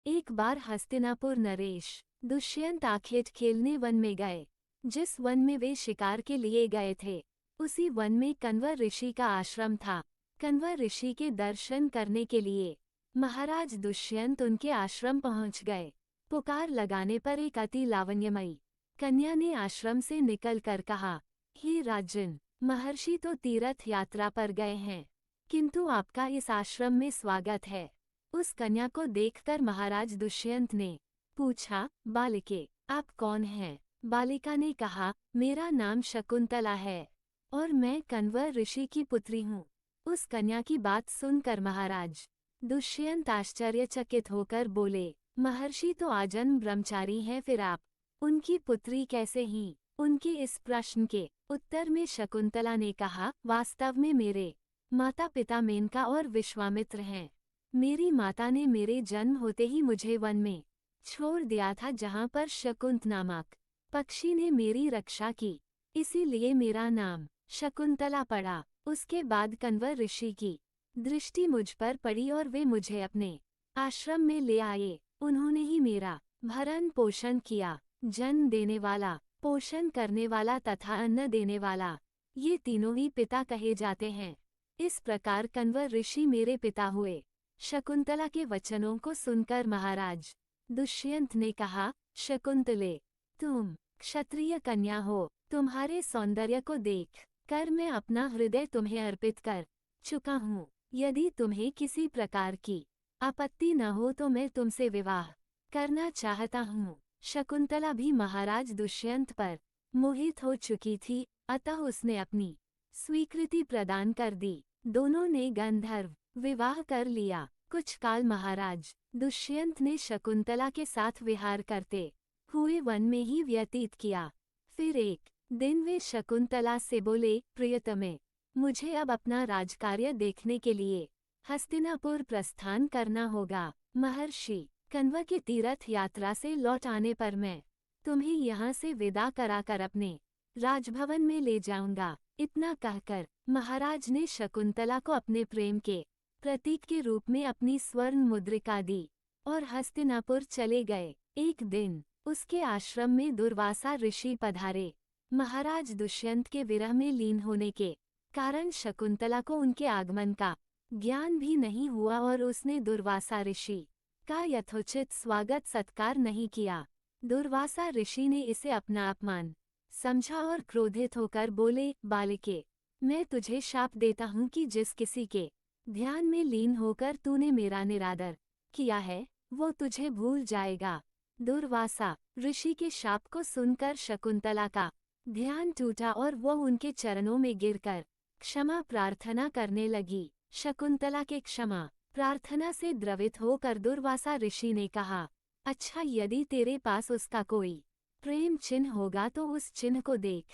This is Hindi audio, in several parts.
एक बार हस्तिनापुर नरेश दुष्यंत आखेट खेलने वन में गए। जिस वन में वे शिकार के लिए गए थे, उसी वन में कण्वर ऋषि का आश्रम था। कण्वर ऋषि के दर्शन करने के लिए महाराज दुष्यंत उनके आश्रम पहुंच गए। पुकार लगाने पर एक अति लावण्यमयी कन्या ने आश्रम से निकलकर कहा, हे राजन, महर्षि तो तीर्थ यात्रा पर गए हैं, किंतु आपका इस आश्रम में स्वागत है। उस कन्या को देखकर महाराज दुष्यंत ने पूछा, बालिके, आप कौन हैं? बालिका ने कहा, मेरा नाम शकुंतला है और मैं कण्वर ऋषि की पुत्री हूँ। उस कन्या की बात सुनकर महाराज दुष्यंत आश्चर्यचकित होकर बोले, महर्षि तो आजन्म ब्रह्मचारी हैं, फिर आप उनकी पुत्री कैसे ही? उनके इस प्रश्न के उत्तर में शकुंतला ने कहा, वास्तव में मेरे माता पिता मेनका और विश्वामित्र हैं। मेरी माता ने मेरे जन्म होते ही मुझे वन में छोड़ दिया था, जहाँ पर शकुंत नामक पक्षी ने मेरी रक्षा की, इसीलिए मेरा नाम शकुंतला पड़ा। उसके बाद कण्वर ऋषि की दृष्टि मुझ पर पड़ी और वे मुझे अपने आश्रम में ले आए। उन्होंने ही मेरा भरण पोषण किया। जन्म देने वाला, पोषण करने वाला तथा अन्न देने वाला, ये तीनों ही पिता कहे जाते हैं। इस प्रकार कण्वर ऋषि मेरे पिता हुए। शकुंतला के वचनों को सुनकर महाराज दुष्यंत ने कहा, शकुंतले, तुम क्षत्रिय कन्या हो, तुम्हारे सौंदर्य को देख कर मैं अपना हृदय तुम्हें अर्पित कर चुका हूँ। यदि तुम्हें किसी प्रकार की आपत्ति न हो तो मैं तुमसे विवाह करना चाहता हूँ। शकुंतला भी महाराज दुष्यंत पर मोहित हो चुकी थी, अतः उसने अपनी स्वीकृति प्रदान कर दी। दोनों ने गंधर्व विवाह कर लिया। कुछ काल महाराज दुष्यंत ने शकुंतला के साथ विहार करते हुए वन में ही व्यतीत किया। फिर एक दिन वे शकुंतला से बोले, प्रियतमे, मुझे अब अपना राजकार्य देखने के लिए हस्तिनापुर प्रस्थान करना होगा। महर्षि कण्व के तीर्थ यात्रा से लौट आने पर मैं तुम्हें यहाँ से विदा कराकर अपने राजभवन में ले जाऊंगा। इतना कहकर महाराज ने शकुंतला को अपने प्रेम के प्रतीक के रूप में अपनी स्वर्ण मुद्रिका दी और हस्तिनापुर चले गए। एक दिन उसके आश्रम में दुर्वासा ऋषि पधारे। महाराज दुष्यंत के विरह में लीन होने के कारण शकुंतला को उनके आगमन का ज्ञान भी नहीं हुआ और उसने दुर्वासा ऋषि का यथोचित स्वागत सत्कार नहीं किया। दुर्वासा ऋषि ने इसे अपना अपमान समझा और क्रोधित होकर बोले, बालिके, मैं तुझे शाप देता हूँ कि जिस किसी के ध्यान में लीन होकर तूने मेरा निरादर किया है, वो तुझे भूल जाएगा। दुर्वासा ऋषि के शाप को सुनकर शकुंतला का ध्यान टूटा और वो उनके चरणों में गिरकर क्षमा प्रार्थना करने लगी। शकुंतला के क्षमा प्रार्थना से द्रवित होकर दुर्वासा ऋषि ने कहा, अच्छा, यदि तेरे पास उसका कोई प्रेम चिन्ह होगा तो उस चिन्ह को देख,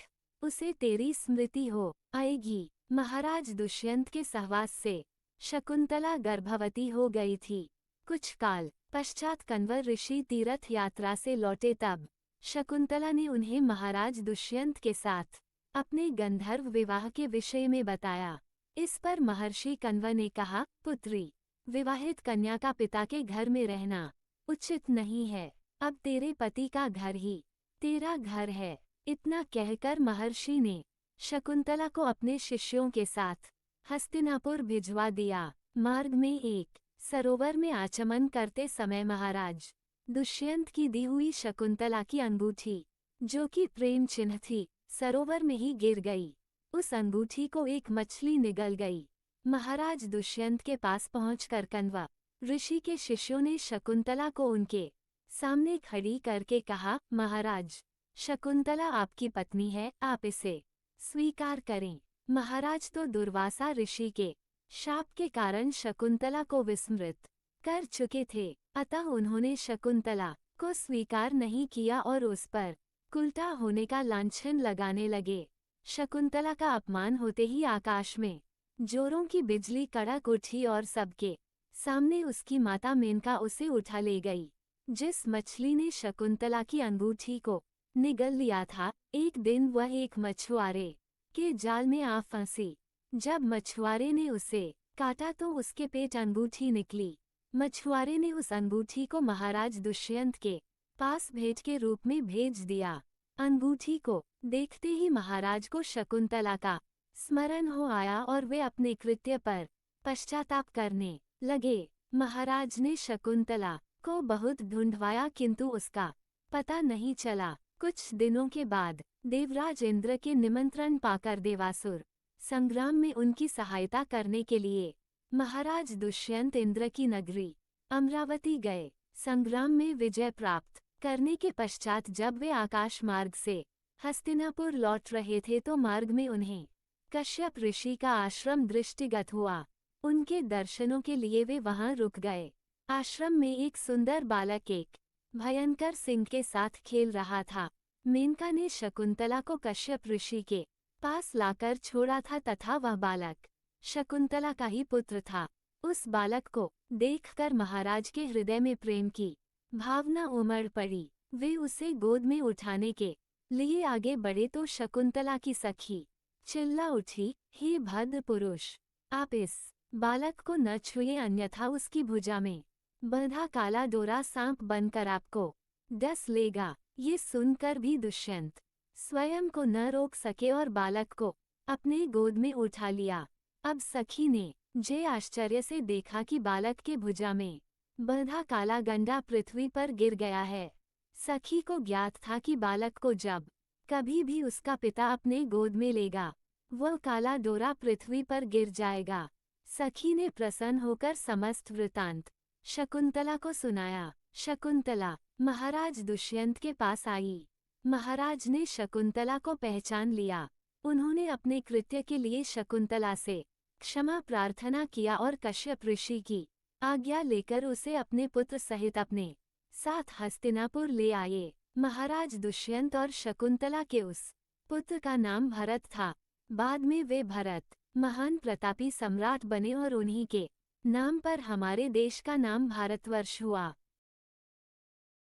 उसे तेरी स्मृति हो आएगी। महाराज दुष्यंत के सहवास से शकुंतला गर्भवती हो गई थी। कुछ काल पश्चात कण्वर ऋषि तीर्थ यात्रा से लौटे, तब शकुंतला ने उन्हें महाराज दुष्यंत के साथ अपने गंधर्व विवाह के विषय में बताया। इस पर महर्षि कण्व ने कहा, पुत्री, विवाहित कन्या का पिता के घर में रहना उचित नहीं है। अब तेरे पति का घर ही तेरा घर है। इतना कहकर महर्षि ने शकुंतला को अपने शिष्यों के साथ हस्तिनापुर भिजवा दिया। मार्ग में एक सरोवर में आचमन करते समय महाराज दुष्यंत की दी हुई शकुंतला की अंगूठी, जो कि प्रेम चिन्ह थी, सरोवर में ही गिर गई। उस अंगूठी को एक मछली निगल गई। महाराज दुष्यंत के पास पहुंचकर कण्व ऋषि के शिष्यों ने शकुंतला को उनके सामने खड़ी करके कहा, महाराज, शकुंतला आपकी पत्नी है, आप इसे स्वीकार करें। महाराज तो दुर्वासा ऋषि के शाप के कारण शकुंतला को विस्मृत कर चुके थे, अतः उन्होंने शकुंतला को स्वीकार नहीं किया और उस पर कुलटा होने का लांछन लगाने लगे। शकुंतला का अपमान होते ही आकाश में जोरों की बिजली कड़क उठी और सबके सामने उसकी माता मेनका उसे उठा ले गई। जिस मछली ने शकुंतला की अंगूठी को निगल लिया था, एक दिन वह एक मछुआरे के जाल में आ फंसी। जब मछुआरे ने उसे काटा तो उसके पेट अंगूठी निकली। मछुआरे ने उस अंगूठी को महाराज दुष्यंत के पास भेंट के रूप में भेज दिया। अंगूठी को देखते ही महाराज को शकुंतला का स्मरण हो आया और वे अपने कृत्य पर पश्चाताप करने लगे। महाराज ने शकुंतला को बहुत ढूंढवाया किंतु उसका पता नहीं चला। कुछ दिनों के बाद देवराज इंद्र के निमंत्रण पाकर देवासुर संग्राम में उनकी सहायता करने के लिए महाराज दुष्यंत इंद्र की नगरी अमरावती गए। संग्राम में विजय प्राप्त करने के पश्चात जब वे आकाश मार्ग से हस्तिनापुर लौट रहे थे तो मार्ग में उन्हें कश्यप ऋषि का आश्रम दृष्टिगत हुआ। उनके दर्शनों के लिए वे वहां रुक गए। आश्रम में एक सुंदर बालक एक भयंकर सिंह के साथ खेल रहा था। मेनका ने शकुंतला को कश्यप ऋषि के पास लाकर छोड़ा था तथा वह बालक शकुंतला का ही पुत्र था। उस बालक को देखकर महाराज के हृदय में प्रेम की भावना उमड़ पड़ी। वे उसे गोद में उठाने के लिए आगे बढ़े तो शकुंतला की सखी चिल्ला उठी, हे भद्र पुरुष, आप इस बालक को न छुए अन्यथा उसकी भुजा में बंधा काला डोरा सांप बनकर आपको डस लेगा। ये सुनकर भी दुष्यंत स्वयं को न रोक सके और बालक को अपने गोद में उठा लिया। अब सखी ने जे आश्चर्य से देखा कि बालक के भुजा में बंधा काला गंडा पृथ्वी पर गिर गया है। सखी को ज्ञात था कि बालक को जब कभी भी उसका पिता अपने गोद में लेगा वह काला डोरा पृथ्वी पर गिर जाएगा। सखी ने प्रसन्न होकर समस्त वृतांत शकुंतला को सुनाया। शकुंतला महाराज दुष्यंत के पास आई। महाराज ने शकुंतला को पहचान लिया। उन्होंने अपने कृत्य के लिए शकुंतला से क्षमा प्रार्थना किया और कश्यप ऋषि की आज्ञा लेकर उसे अपने पुत्र सहित अपने साथ हस्तिनापुर ले आए। महाराज दुष्यंत और शकुंतला के उस पुत्र का नाम भरत था। बाद में वे भरत महान प्रतापी सम्राट बने और उन्हीं के नाम पर हमारे देश का नाम भारतवर्ष हुआ।